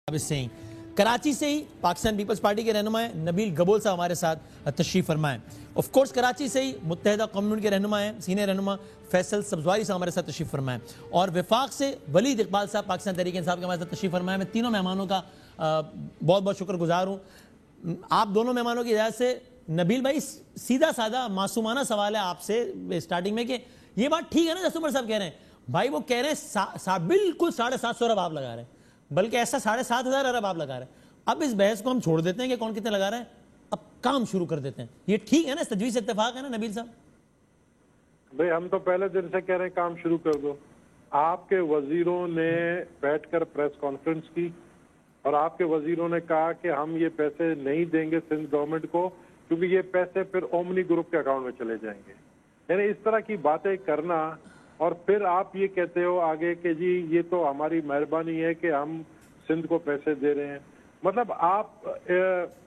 सिंह कराची से ही Pakistan peoples party के रहनुमा हैं नबील गबोल साहब हमारे साथ तशरीफ फरमाएं। ऑफ कोर्स कराची से ही मुत्तहिदा कौम के रहनुमा हैं सीनियर रहनुमा फैसल सब्जवारी साहब हमारे साथ तशरीफ फरमाएं और वफाक से वलीद इकबाल साहब पाकिस्तान तहरीक इंसाफ के हमारे साथ तशरीफ फरमाएं। मैं तीनों मेहमानों का बहुत बहुत शुक्रगुजार हूँ। आप दोनों मेहमानों की इजाज़त से नबील भाई सीधा साधा मासूमाना सवाल है आपसे स्टार्टिंग में कि ये बात ठीक है ना जसूमर साहब कह रहे हैं, भाई वो कह रहे हैं बिल्कुल 750 अरब आप लगा रहे हैं, बल्कि ऐसा 7,500 अरब आप लगा रहे हैं। अब इस बहस को हम छोड़ देते हैं कि कौन कितने लगा रहे हैं, अब काम शुरू कर देते हैं। ये ठीक है ना, इस तजवीज़ से इत्तेफाक है ना नबील साहब? भाई हम तो पहले दिन से कह रहे हैं काम शुरू कर दो। आपके वजीरों ने बैठकर प्रेस कॉन्फ्रेंस की और आपके वजीरों ने कहा कि हम ये पैसे नहीं देंगे सिंध गवर्नमेंट को क्योंकि ये पैसे फिर ओमनी ग्रुप के अकाउंट में चले जाएंगे। यानी इस तरह की बातें करना और फिर आप ये कहते हो आगे कि जी ये तो हमारी मेहरबानी है कि हम सिंध को पैसे दे रहे हैं। मतलब आप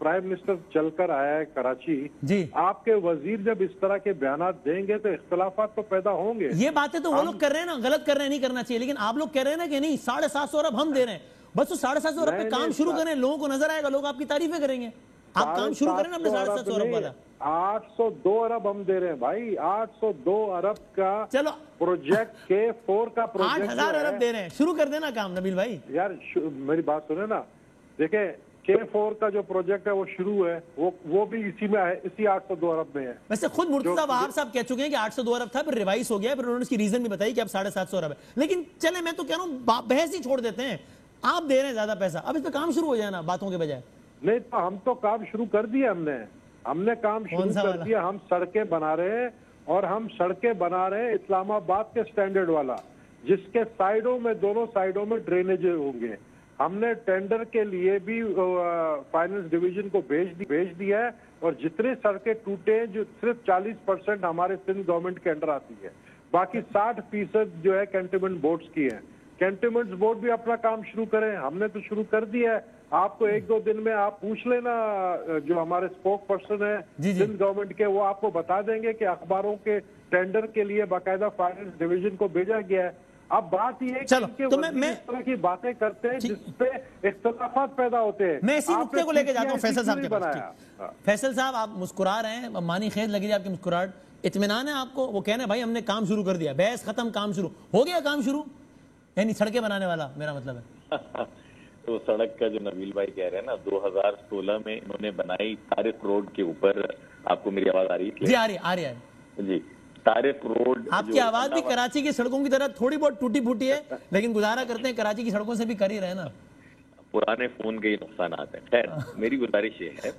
प्राइम मिनिस्टर चलकर आया है कराची जी, आपके वजीर जब इस तरह के बयान देंगे तो इख्तलाफात तो पैदा होंगे। ये बातें तो वो लोग कर रहे हैं ना, गलत कर रहे हैं, नहीं करना चाहिए, लेकिन आप लोग कह रहे हैं ना कि नहीं 750 अरब हम दे रहे हैं, बस तो 750 अरब पे काम शुरू करें, लोगों को नजर आएगा, लोग आपकी तारीफें करेंगे। आप काम शुरू करें ना अपने 750 अरब वाला। 802 अरब हम दे रहे हैं भाई, 802 अरब का चलो प्रोजेक्ट के 4 का प्रोजेक्ट 8,000 अरब दे रहे हैं, शुरू कर देना काम नबील भाई। यार मेरी बात सुने ना, देखें K4 का जो प्रोजेक्ट है वो शुरू है, वो भी इसी में है, इसी 802 अरब में है। वैसे खुद मुर्तज़ा वहाब साहब कह चुके हैं कि 802 अरब था, फिर रिवाइज हो गया, फिर उन्होंने इसकी रीजन भी बताई कि अब 750 अरब है। लेकिन चले मैं तो कह रहा हूँ बहस ही छोड़ देते हैं, आप दे रहे हैं ज्यादा पैसा, अब इस पे काम शुरू हो जाए ना बातों के बजाय। नहीं तो हम तो काम शुरू कर दिया, हमने काम शुरू कर दिया। हम सड़कें बना रहे हैं और हम सड़कें बना रहे हैं इस्लामाबाद के स्टैंडर्ड वाला, जिसके साइडों में दोनों साइडों में ड्रेनेज होंगे। हमने टेंडर के लिए भी फाइनेंस डिवीजन को भेज दिया है और जितने सड़कें टूटे हैं जो सिर्फ 40% हमारे सिंध गवर्नमेंट के अंडर आती है, बाकी 60% जो है कैंटोनमेंट बोर्ड्स की है। कैंटोनमेंट बोर्ड भी अपना काम शुरू करें, हमने तो शुरू कर दिया है। आपको 1-2 दिन में आप पूछ लेना, जो हमारे स्पोक पर्सन है सिंध गवर्नमेंट के, वो आपको बता देंगे कि अखबारों के टेंडर के लिए बाकायदा फाइनेंस डिवीजन को भेजा गया है। अब बात ये है कि तो मैं इस तरह की बातें करते हैं जिसपे इख्तिलाफात पैदा होते हैं। मैं इसी नुक्ते को लेकर जाता हूँ फैसल साहब के पास। फैसल साहब आप मुस्कुरा रहे हैं, मानी खेद लगी आपकी मुस्कुराहट, इत्मीनान है आपको? वो कहना है भाई हमने काम शुरू कर दिया, बहस खत्म, काम शुरू हो गया, काम शुरू यानी सड़कें बनाने वाला मेरा मतलब है। तो सड़क का जो नबील भाई कह रहे हैं ना, 2016 में इन्होंने बनाई तारिक रोड के ऊपर, आपको मेरी आवाज आ रही है? जी आ रही है जी। तारिक रोड, आपकी आवाज भी कराची की सड़कों की तरह थोड़ी बहुत टूटी फूटी है, लेकिन गुजारा करते हैं कराची की सड़कों से भी कर ही रहे ना। पुराने फोन के नुकसान आते हैं। खैर मेरी गुजारिश ये है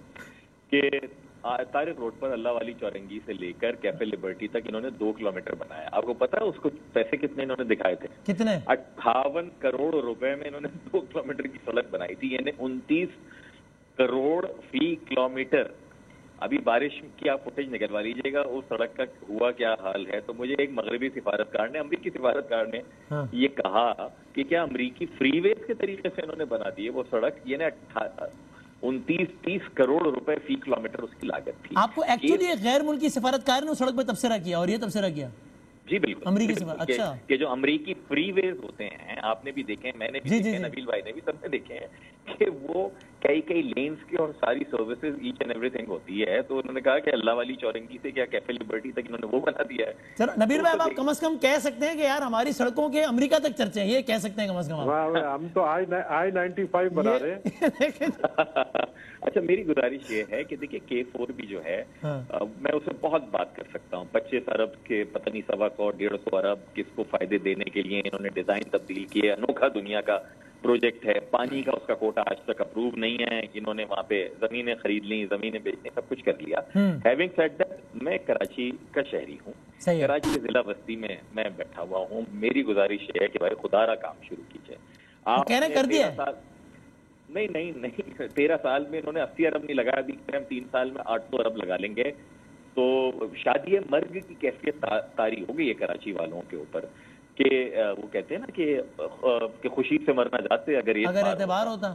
कि तारिक रोड पर अल्लाह वाली चौरंगी से लेकर कैफे लिबर्टी तक इन्होंने 2 किलोमीटर बनाया। आपको पता है उसको पैसे कितने इन्होंने दिखाए थे? कितने? 58 करोड़ रुपए में इन्होंने 2 किलोमीटर की सड़क बनाई थी, यानी 29 करोड़ फी किलोमीटर। अभी बारिश की आप फुटेज निकलवा लीजिएगा, उस सड़क का हुआ क्या हाल है। तो मुझे एक मगरबी सिफारतकार ने, अमरीकी सिफारतकार ने ये कहा कि क्या अमरीकी फ्रीवेज के तरीके से इन्होंने बना दी है वो सड़क, ये 29-30 करोड़ रुपए फी किलोमीटर उसकी लागत थी। आपको एक्चुअली एक गैर मुल्की सिफारतकार ने उस सड़क पर तब्सरा किया और ये तब्सरा किया? जी बिल्कुल, अमरीकी से। अच्छा, कि जो अमरीकी फ्रीवेज होते हैं, आपने भी देखे हैं, मैंने भी देखे हैं, नबील भाई ने भी, सबने देखे हैं कि वो कई लेन्स की और सारी सर्विसेज ईच एंड एवरीथिंग होती है। तो उन्होंने कहा कि अल्लाह वाली चौरंगी से क्या कैफे लिबर्टी तक इन्होंने वो बना दिया है। चलो नबील भाई, आप कम से कम कह सकते हैं कि यार हमारी सड़कों के अमरीका तक चर्चे हैं, ये कह सकते हैं कम से कम। हम तो I-95 बना रहे हैं। अच्छा, मेरी गुजारिश ये है कि देखिए K4 भी जो है, मैं उसमें बहुत बात कर सकता हूँ। 25 अरब के पता नहीं 125-150 अरब किसको फायदे देने के लिए इन्होंने डिजाइन तब्दील किए, अनोखा दुनिया का प्रोजेक्ट है। पानी का उसका कोटा आज तक अप्रूव नहीं है, इन्होंने वहां पे जमीनें खरीद ली, जमीनें बेचने, सब कुछ कर लिया। हैविंग सेड दैट, मैं कराची का शहरी हूँ, कराची के जिला बस्ती में मैं बैठा हुआ हूँ। मेरी गुजारिश है कि भाई खुदारा काम शुरू कीजिए। आप कहने कर दिया? नहीं 13 साल में इन्होंने 80 अरब नहीं लगाया, अभी हम 3 साल में 800 अरब लगा लेंगे तो शादी मर्ग की कैफियत तारी हो गई है कराची वालों के ऊपर कि वो कहते हैं ना कि खुशी से मरना जाते अगर एतबार होता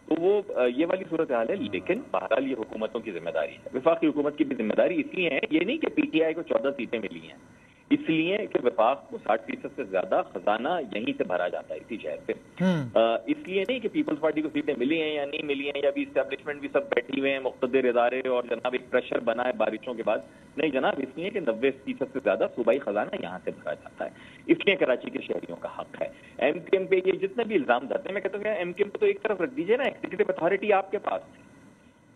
तो वो ये वाली सूरत हाल है। लेकिन बहरहाल ये हुकूमतों की जिम्मेदारी है, वफाकी हुकूमत की भी जिम्मेदारी इसलिए है, ये नहीं कि PTI को 14 सीटें मिली हैं, اس لیے کہ وفاق کو 60% سے زیادہ خزانہ یہیں سے بھرا جاتا ہے اسی شہر سے. اس لیے نہیں کہ پیپلز پارٹی کو سیٹیں ملی ہیں یا نہیں ملی ہیں یا بھی اسٹیبلشمنٹ بھی سب بیٹھی ہوئے ہیں مقتدر ادارے اور جناب ایک پریشر بنا ہے بارشوں کے بعد. نہیں جناب, اس لیے کہ 90% سے زیادہ صوبائی خزانہ یہاں سے بھرا جاتا ہے. اس لیے کراچی کے شہریوں کا حق ہے. ایم کیو ایم پہ یہ جتنے بھی الزام دھرتے ہیں, میں کہتا ہوں ایم کیو ایم کو تو ایک طرف رکھ دیجیے نا, ایگزیکٹو اتھارٹی آپ کے پاس تھی,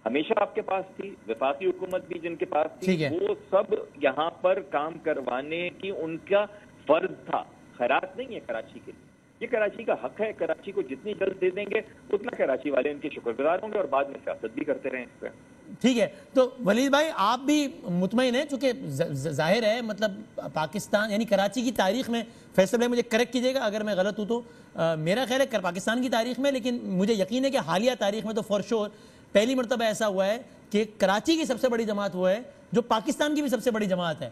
ہمیشہ آپ کے پاس تھی, وفاقی حکومت بھی جن کے پاس تھی, وہ سب یہاں پر کام کروانے کی ان کا فرض تھا. خیرات نہیں ہے کراچی کے لیے, یہ کراچی کا حق ہے. کراچی کو جتنی جلد دے دیں گے اتنا کراچی والے ان کے شکر گزار ہوں گے اور بعد میں سیاست بھی کرتے رہیں اس پہ. ٹھیک ہے, تو ولید بھائی آپ بھی مطمئن ہیں, چونکہ ظاہر ہے مطلب پاکستان یعنی کراچی کی تاریخ میں, فیصل بھائی مجھے کریکٹ کیجیے گا اگر میں غلط ہوں تو, میرا خیال ہے پاکستان کی تاریخ میں, لیکن مجھے یقین ہے کہ حالیہ تاریخ میں تو فور شور پہلی مرتبہ ایسا ہوا ہے کہ کراچی کی سب سے بڑی جماعت وہ ہے جو پاکستان کی بھی سب سے بڑی جماعت ہے.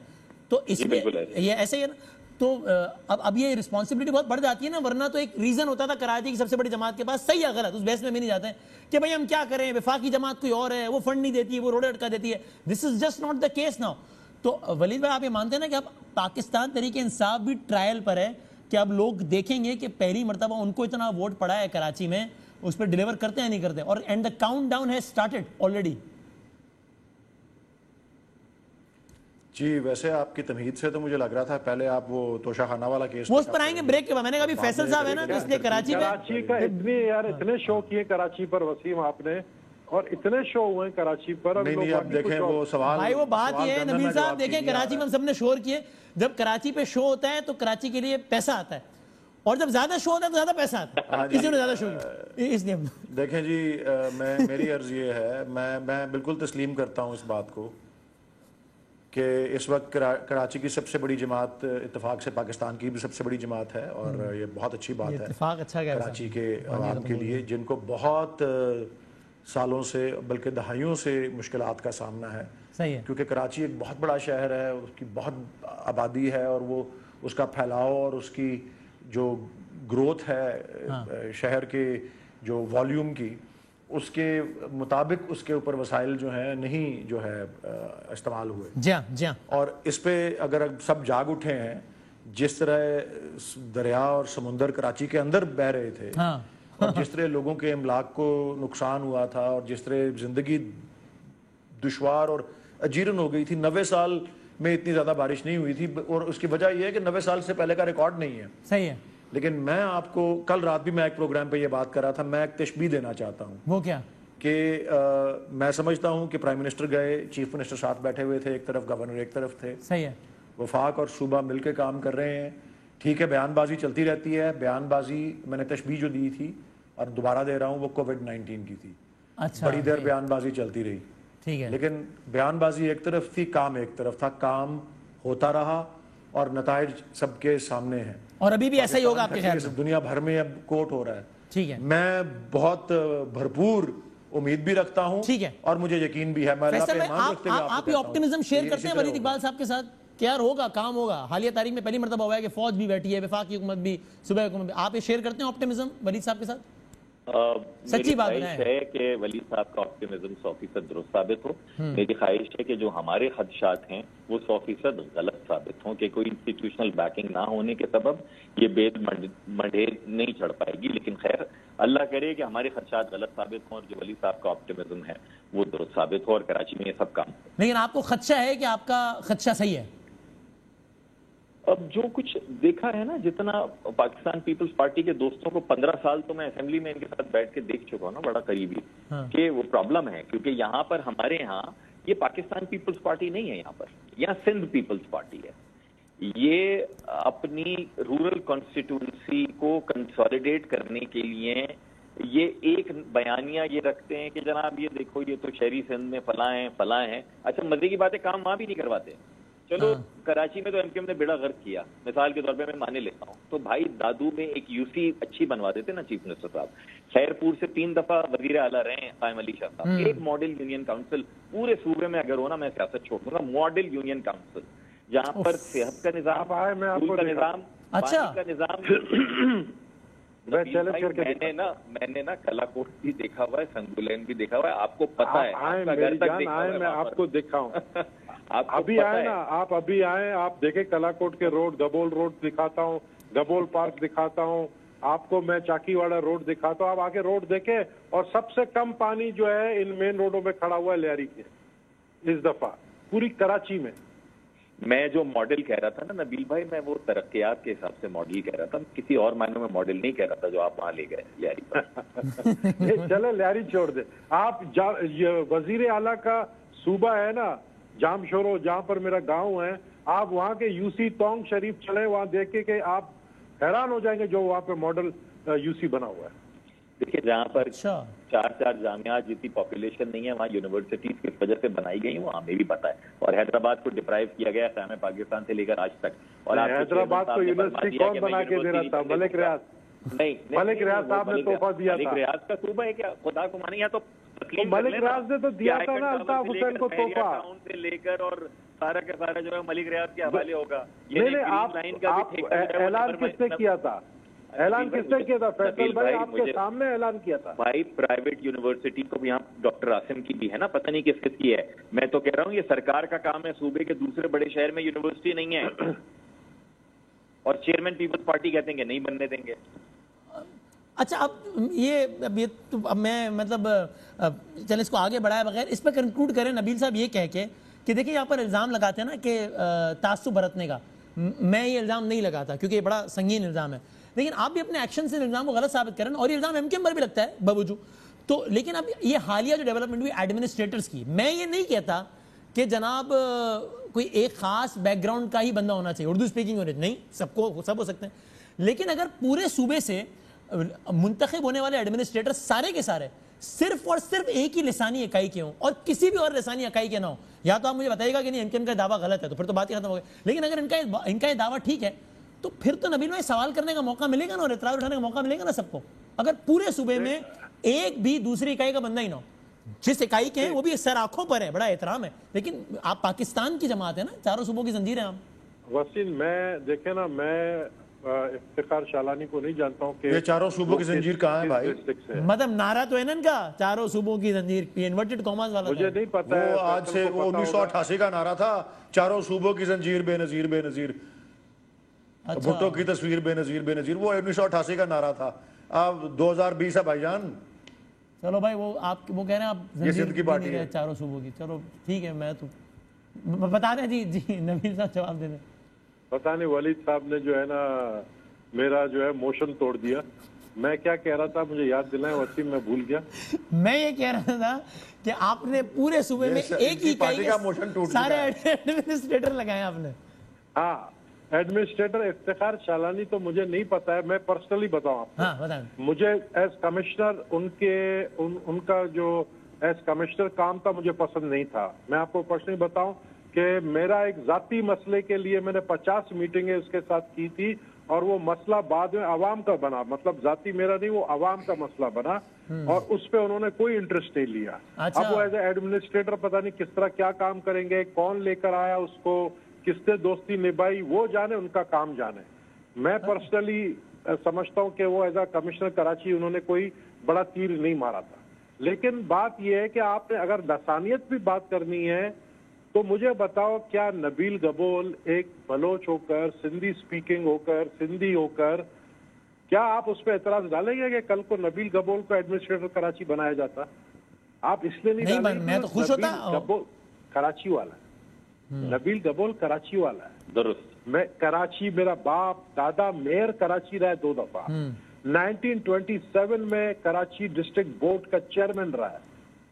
تو اس میں یہ ایسے ہی ہے نا, تو اب یہ رسپانسبلٹی بہت بڑھ جاتی ہے نا, ورنہ تو ایک ریزن ہوتا تھا کراچی کی سب سے بڑی جماعت کے پاس, صحیح ہے غلط اس بحث میں بھی نہیں جاتے ہیں کہ بھائی ہم کیا کریں, وفاقی جماعت کوئی اور ہے, وہ فنڈ نہیں دیتی ہے, وہ روڈیں اٹکا دیتی ہے. This is just not the case now. تو ولید بھائی آپ یہ مانتے ہیں نا کہ اب پاکستان تحریک انصاف بھی ٹرائل پر ہے کہ اب لوگ دیکھیں گے کہ پہلی مرتبہ ان کو اتنا ووٹ پڑا ہے کراچی میں, اس پہ ڈیلیور کرتے ہیں نہیں کرتے, اور and the count down has started already. جی ویسے آپ کی تمہید سے تو مجھے لگ رہا تھا پہلے آپ وہ توشہ خانہ والا کیس وہ اس پر آئیں گے بریک کے بعد. میں نے کہا بھی فیصل صاحب ہے نا, تو اس لیے کراچی کا اتنے شو کیے کراچی پر وسیم آپ نے, اور اتنے شو ہوئے کراچی پر. نہیں اب دیکھیں وہ سوال, بھائی وہ بات یہ ہے نبیل صاحب, دیکھیں کراچی میں ہم سب نے شور کیے, جب کراچی پہ شو ہوتا ہے تو کراچی کے لیے پیسہ آتا ہے, اور جب زیادہ شو ہوتا ہے تو زیادہ پیسہ آتا ہے, کسی نے زیادہ شو کیا اس لیے. دیکھیں جی میری عرض یہ ہے, میں بالکل تسلیم کرتا ہوں اس بات کو کہ اس وقت کراچی کی سب سے بڑی جماعت اتفاق سے پاکستان کی بھی سب سے بڑی جماعت ہے, اور یہ بہت اچھی بات ہے اتفاق اچھا گیا کراچی کے عوام کے لیے, جن کو بہت سالوں سے بلکہ دہائیوں سے مشکلات کا سامنا ہے. صحیح ہے, کیونکہ کراچی ایک بہت بڑا شہر ہے, اس کی بہت آبادی ہے, اور وہ اس کا پھیلاؤ اور اس کی جو گروتھ ہے شہر کے جو والیوم کی, اس کے مطابق اس کے اوپر وسائل جو ہیں نہیں جو ہے استعمال ہوئے. جی ہاں. اور اس پہ اگر سب جاگ اٹھے ہیں, جس طرح دریا اور سمندر کراچی کے اندر بہہ رہے تھے, اور جس طرح لوگوں کے املاک کو نقصان ہوا تھا, اور جس طرح زندگی دشوار اور اجیرن ہو گئی تھی. 90 سال میں اتنی زیادہ بارش نہیں ہوئی تھی, اور اس کی وجہ یہ ہے کہ 90 سال سے پہلے کا ریکارڈ نہیں ہے. صحیح ہے. لیکن میں آپ کو کل رات بھی میں ایک پروگرام پہ یہ بات کر رہا تھا, میں ایک تشبیہ دینا چاہتا ہوں. وہ کیا کہ میں سمجھتا ہوں کہ پرائم منسٹر گئے, چیف منسٹر ساتھ بیٹھے ہوئے تھے, ایک طرف گورنر ایک طرف تھے. صحیح ہے. وفاق اور صوبہ مل کے کام کر رہے ہیں. ٹھیک ہے بیان بازی چلتی رہتی ہے, بیان بازی میں نے تشبیہ جو دی تھی اور دوبارہ دے رہا ہوں وہ کووڈ-19 کی تھی. اچھا, بڑی دیر بیان بازی چلتی رہی. ٹھیک ہے, لیکن بیان بازی ایک طرف تھی, کام ایک طرف تھا. کام ہوتا رہا اور نتائج سب کے سامنے ہیں, اور ابھی بھی ایسا ہی ہوگا آپ کے خیال سے؟ دنیا بھر میں اب کوٹ ہو رہا ہے. ٹھیک ہے, میں بہت بھرپور امید بھی رکھتا ہوں, ٹھیک ہے, اور مجھے یقین بھی ہے. فیصل بھائی آپ یہ آپٹیمزم شیئر کرتے ہیں ولید اقبال صاحب کے ساتھ کہ یار ہوگا, کام ہوگا؟ حالیہ تاریخ میں پہلی مرتبہ ہوا ہے کہ فوج بھی بیٹھی ہے, وفاقی حکومت بھی, صوبائی حکومت بھی. آپ یہ شیئر کرتے ہیں آپٹیمزم ولید صاحب کے ساتھ؟ سچی بات ہے کہ ولید صاحب کا آپٹیمزم 100% درست ثابت ہو. میری خواہش ہے کہ جو ہمارے خدشات ہیں وہ 100% غلط ثابت ہوں, کہ کوئی انسٹیٹیوشنل بیکنگ نہ ہونے کے سبب یہ بیل منڈیر نہیں چڑھ پائے گی. لیکن خیر اللہ کرے کہ ہمارے خدشات غلط ثابت ہوں اور جو ولید صاحب کا آپٹیمزم ہے وہ درست ثابت ہو, اور کراچی میں یہ سب کام. لیکن آپ کو خدشہ ہے کہ آپ کا خدشہ صحیح ہے؟ اب جو کچھ دیکھا ہے نا, جتنا پاکستان پیپلز پارٹی کے دوستوں کو 15 سال تو میں اسمبلی میں ان کے ساتھ بیٹھ کے دیکھ چکا ہوں نا بڑا قریبی, کہ وہ پرابلم ہے. کیونکہ یہاں پر ہمارے یہاں یہ پاکستان پیپلز پارٹی نہیں ہے, یہاں سندھ پیپلز پارٹی ہے. یہ اپنی رورل کانسٹیٹیوئنسی کو کنسالیڈیٹ کرنے کے لیے یہ ایک بیانیہ یہ رکھتے ہیں کہ جناب یہ دیکھو یہ تو شہری سندھ میں فلاں ہیں. اچھا مزے کی بات ہے, کام وہاں بھی نہیں کرواتے. چلو کراچی میں تو ایم کیو ایم نے بیڑا غرق کیا, مثال کے طور پہ میں مانے لیتا ہوں. تو بھائی دادو میں ایک یو سی اچھی بنوا دیتے نا چیف منسٹر صاحب. خیرپور سے 3 دفعہ وزیر اعلیٰ رہے ہیں قائم علی شاہ صاحب. ایک ماڈل یونین کاؤنسل پورے صوبے میں اگر ہونا, میں سیاست چھوڑ دوں گا, ماڈل یونین کاؤنسل جہاں پر صحت کا نظام, اسکول کا نظام, پانی کا نظام. میں نے نا کلا کوٹ بھی دیکھا ہوا ہے, سنگولین بھی دیکھا ہوا ہے. آپ کو پتا ہے, میں آپ کو دکھاؤں. आपको अभी पता आए है ना, आप अभी आए, आप देखे कलाकोट के रोड, गबोल रोड दिखाता हूँ, गबोल पार्क दिखाता हूँ, आपको मैं चाकीवाड़ा रोड दिखाता हूँ, आप आके रोड देखे, और सबसे कम पानी जो है इन मेन रोडों में खड़ा हुआ है लियारी के इस दफा पूरी कराची में। मैं जो मॉडल कह रहा था ना नबील भाई, मैं वो तरक्कियात के हिसाब से मॉडल कह रहा था, किसी और मायने में मॉडल नहीं कह रहा था जो आप वहां ले गए लियारी पर। चले लियारी छोड़ दे, आप वजीर आला का सूबा है ना जामशोरो, जहाँ पर मेरा गांव है, आप वहाँ के यूसी तोंग शरीफ चले, वहाँ देखे कि आप हैरान हो जाएंगे जो वहाँ पे मॉडल यूसी बना हुआ है। देखिए जहाँ पर 4 जामिया जितनी पॉपुलेशन नहीं है, वहाँ यूनिवर्सिटीज किस वजह से बनाई गई वो हमें भी पता है, और हैदराबाद को डिप्राइव किया गया क़याम पाकिस्तान से लेकर आज तक। और हैदराबाद को यूनिवर्सिटी कौन बना के दे रहा था? मलिक रियाज। नहीं, मलिक रियाज साहब ने तोहफा दिया था। मलिक रियाज का सूबा है क्या? खुदा को माने, या तो मलिक रियाज ने तो दिया था ना अल्ताफ हुसैन को तोहफा से लेकर, और सारा का सारा जो है मलिक रियाज के हवाले होगा। नहीं, आप ऐलान किसने किया था? ऐलान किसने किया था? फैसल भाई आपके सामने ऐलान किया था। भाई प्राइवेट यूनिवर्सिटी को भी, यहाँ डॉक्टर आसिम की भी है ना, पता नहीं किस किस की है। मैं तो कह रहा हूँ ये सरकार का काम है, सूबे के दूसरे बड़े शहर में यूनिवर्सिटी नहीं है और चेयरमैन पीपल्स पार्टी कहते हैं कि नहीं बनने देंगे। अच्छा, अब ये तो अब मैं मतलब चल इसको आगे बढ़ाए बगैर इस पर कंक्लूड करें नबील साहब ये कह के कि देखिए यहाँ पर इल्ज़ाम लगाते हैं ना कि तासुब बरतने का, मैं ये इल्ज़ाम नहीं लगाता क्योंकि ये बड़ा संगीन इल्ज़ाम है, लेकिन आप भी अपने एक्शन से इल्ज़ाम को गलत साबित करें, और ये इल्ज़ाम एमकेएम पर भी लगता है बावजूद तो। लेकिन अब ये हालिया जो डेवलपमेंट हुई एडमिनिस्ट्रेटर्स की, मैं ये नहीं कहता कि जनाब कोई एक खास बैकग्राउंड का ही बंदा होना चाहिए, उर्दू स्पीकिंग होने नहीं, सब हो सकते हैं, लेकिन अगर पूरे सूबे से मुंतखब होने वाले एडमिनिस्ट्रेटर सारे के सारे सिर्फ और सिर्फ एक ही लिसानी इकाई के हों और किसी भी और लिसानी इकाई के ना हो, या तो आप मुझे बताइएगा कि नहीं एमकेएम का दावा गलत है तो फिर तो बात ही खत्म हो गई, लेकिन अगर इनका ये दावा ठीक है तो फिर तो नबील भाई सवाल करने का मौका मिलेगा ना और एतराज उठाने का मौका मिलेगा ना सबको। अगर पूरे सूबे में एक भी दूसरी इकाई का बंदा ही ना हो, जिस इकाई के हैं वो भी सर आंखों पर है, बड़ा एहतराम है, लेकिन आप पाकिस्तान की जमात है ना, चारों सूबों की जंजीर है आप। वसील मैं देखे ना, मैं इफ्तिखार शालानी को नहीं जानता हूँ कि ये चारों सूबों की जंजीर कहाँ है भाई? मतलब नारा तो है ना इनका, चारों सूबों की जंजीर, इन्वर्टेड कॉमास वाला मुझे नहीं पता है। आज से 1988 का नारा था, चारों सूबों की जंजीर बेनजीर बेनजीर, भुट्टो की तस्वीर बेनजीर बेनजीर, वो 1988 का नारा था। अब 2020 है भाईजान। चलो भाई वो कह रहे हैं आप जंजीर की पार्टी है चारों सूबों की, चलो ठीक है, मैं तो बता दें जी नबील साहब जवाब दे दें। पता नहीं वलीद साहब ने जो है ना मेरा जो है मोशन तोड़ दिया। मैं क्या कह रहा था मुझे याद दिलाएं वसीम, मैं भूल गया। मैं ये कह रहा था कि आपने पूरे सूबे में एक ही इकाई का मोशन टूट सारे एडमिनिस्ट्रेटर लगाए आपने। हाँ, एडमिनिस्ट्रेटर इफ्तिखार शालानी तो मुझे नहीं पता है, मैं पर्सनली बताऊं आपको। हाँ, बताएं। मुझे एज कमिश्नर उनका जो एज कमिश्नर काम था मुझे पसंद नहीं था। मैं आपको पर्सनली बताऊं कि मेरा एक जाती मसले के लिए मैंने 50 मीटिंगें उसके साथ की थी और वो मसला बाद में अवाम का बना, मतलब जाती मेरा नहीं, वो अवाम का मसला बना और उस पे उन्होंने कोई इंटरेस्ट नहीं लिया। अच्छा। अब वो एज एडमिनिस्ट्रेटर पता नहीं किस तरह क्या काम करेंगे, कौन लेकर आया उसको, किससे दोस्ती निभाई, वो जाने, उनका काम जाने। मैं पर्सनली समझता हूँ कि वो एज ए कमिश्नर कराची उन्होंने कोई बड़ा तीर नहीं मारा था। लेकिन बात यह है कि आपने अगर लसानियत भी बात करनी है तो मुझे बताओ, क्या नबील गबोल एक बलोच होकर, सिंधी स्पीकिंग होकर, सिंधी होकर, क्या आप उस पर एतराज डालेंगे कि कल को नबील गबोल को एडमिनिस्ट्रेटर कराची बनाया जाता? आप इसलिए नहीं डालेंगे? मैं तो खुश होता। गबोल कराची वाला है, नबील गबोल कराची वाला है। दुरुस्त। मैं कराची, मेरा बाप दादा मेयर कराची रहा है 2 दफा। 1927 में कराची डिस्ट्रिक्ट बोर्ड का चेयरमैन रहा है।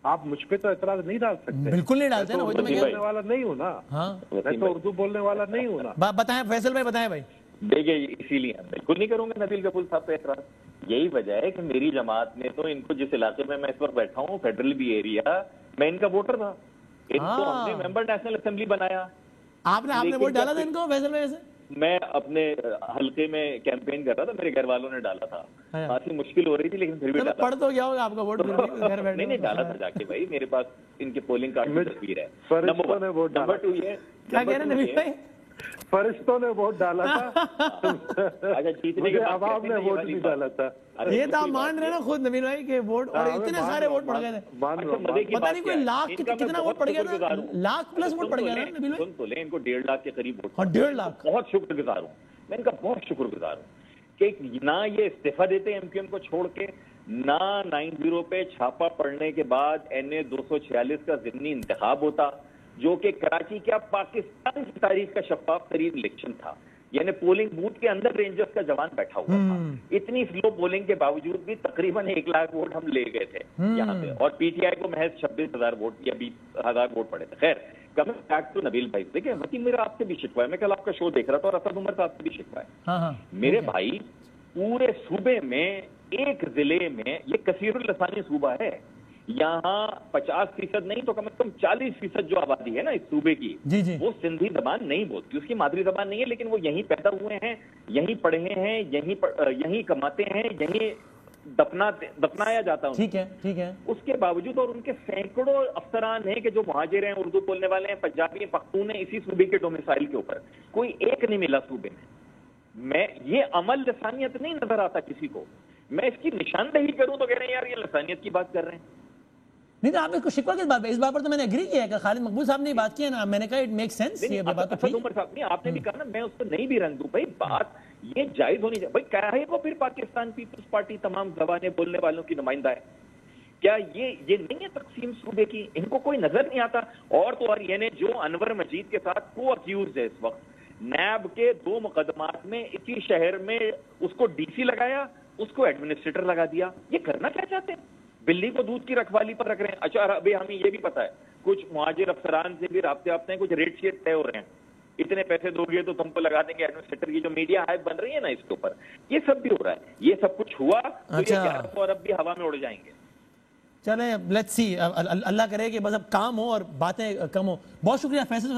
आप मुझ पे तो एतराज नहीं डाल सकते। बिल्कुल नहीं डालते ना, उर्दू बोलने वाला नहीं हूँ ना। हाँ, मैं तो उर्दू बोलने वाला नहीं हूँ ना। बताएं फैसल भाई, बताएं भाई। देखिए इसीलिए बिल्कुल नहीं करूंगा नबील गबूल साहब पे एतराज। यही वजह है कि मेरी जमात ने तो इनको, जिस इलाके में मैं इस वक्त बैठा हूँ, फेडरल भी एरिया, मैं इनका वोटर था, इनको हमने मेंबर नेशनल असेंबली बनाया। आपने वोट डाला था इनको फैसल भाई से? मैं अपने हल्के में कैंपेन कर रहा था, मेरे घर वालों ने डाला था, काफी मुश्किल हो रही थी लेकिन फिर भी डाला। पढ़ तो गया होगा आपका वोट घर बैठे? नहीं डाला था जाके भाई, मेरे पास इनके पोलिंग कार्ड की तस्वीर है। नंबर 2 ये क्या कह रहे हैं नबील भाई? फरिश्तों ने वोट डाला था, अच्छा जीतने मुझे के बाद अवाम कहते ने हैं ये वोट वाली नहीं बात। डाला था। अरे ये तो आप दूसरी मान बात रहे हैं ना खुद नबील भाई के वोट, और हाँ, इतने मान सारे लो, वोट पड़ गए थे। मान लो, अच्छा, मजे की पता बात नहीं कोई क्या है? लाख इनका मैं कितना बहुत वोट पड़ गया था, शुक्रगुजार हूं। लाख प्लस अच्छा, वोट पड़ सुन गया तो था लें, नबील भाई। सुन तो लें, इनको 1.5 लाख के करीब वोट और 1.5 लाख। बहुत शुक्रगुजार हूँ मैं, इनका बहुत शुक्रगुजार हूँ कि ना ये इस्तीफा देते एमक्यूएम को छोड़ के, ना 90 पे छापा पड़ने के बाद NA 246 का ज़िमनी इंतखाब होता, जो कि कराची क्या पाकिस्तान की तारीख का शफाफ तरीन इलेक्शन था। यानी पोलिंग बूथ के अंदर रेंजर्स का जवान बैठा हुआ था। इतनी स्लो पोलिंग के बावजूद भी तकरीबन 1 लाख वोट हम ले गए थे यहाँ पे, और पीटीआई को महज 26,000 वोट या 20,000 वोट पड़े थे। खैर, कमिंग बैक टू नबील भाई, देखिए वकील मेरा आपसे भी शिकवा है, मैं कल आपका शो देख रहा था और असद उमर साहब से भी शिकवा है। हाँ, मेरे भाई, पूरे सूबे में एक जिले में, ये कसीरुल लसानी सूबा है, यहाँ 50% नहीं तो कम से कम 40% जो आबादी है ना इस सूबे की, जी जी, वो सिंधी जबान नहीं बोलती, उसकी मादरी जबान नहीं है, लेकिन वो यहीं पैदा हुए हैं, यहीं पढ़े हैं, यहीं कमाते हैं, यहीं दफनाया जाता है। ठीक है, ठीक है। उसके बावजूद, और उनके सैकड़ों अफसरान हैं कि जो मुहाजिर हैं, उर्दू बोलने वाले हैं, पंजाबी हैं, पख्तून हैं, इसी सूबे के डोमिसाइल के ऊपर कोई एक नहीं मिला सूबे में। मैं ये अमल लसानियत नहीं नजर आता किसी को, मैं इसकी निशानदेही करूं तो कह रहे हैं यार ये लसानियत की बात कर रहे हैं। नहीं तो आपने शिकवा किस बात पे? इस बात पर तो मैंने एग्री किया है, खालिद मकबूल साहब ने बात की है ना, मैंने कहा इट मेक सेंस, ये बात तो ठीक। उमर साहब नहीं, आपने भी कहा ना, मैं उस पर नहीं भी रंग दूं भाई, बात ये जायज होनी चाहिए भाई। क्या है वो फिर पाकिस्तान पीपल्स पार्टी तमाम जबानें बोलने वालों की नुमाइंदा है? क्या ये नहीं है तकसीम सूबे की? इनको कोई नजर नहीं आता? और तो और यानी जो अनवर मजीद के साथ को अक्यूज है इस वक्त, नैब के 2 मुकदमात में इसी शहर में उसको डीसी लगाया, उसको एडमिनिस्ट्रेटर लगा दिया। ये करना क्या चाहते हैं? बिल्ली को दूध की रखवाली पर रख रहे हैं। अच्छा, अभी हमें ये भी पता है कुछ मुहाजिर अफसरान से भी राब्ते आपते हैं, कुछ रेट शेट तय हो रहे हैं, इतने पैसे दोगे तो तुमको लगा देंगे एडमिनिस्ट्रेटर की जो मीडिया हाइप बन रही है ना इसके ऊपर, ये सब भी हो रहा है। ये सब कुछ हुआ तो ये 1100 अरब भी हवा में उड़ जाएंगे। चले लेट्स सी, अल्लाह करे कि बस अब काम हो और बातें कम हो। बहुत शुक्रिया फैसल।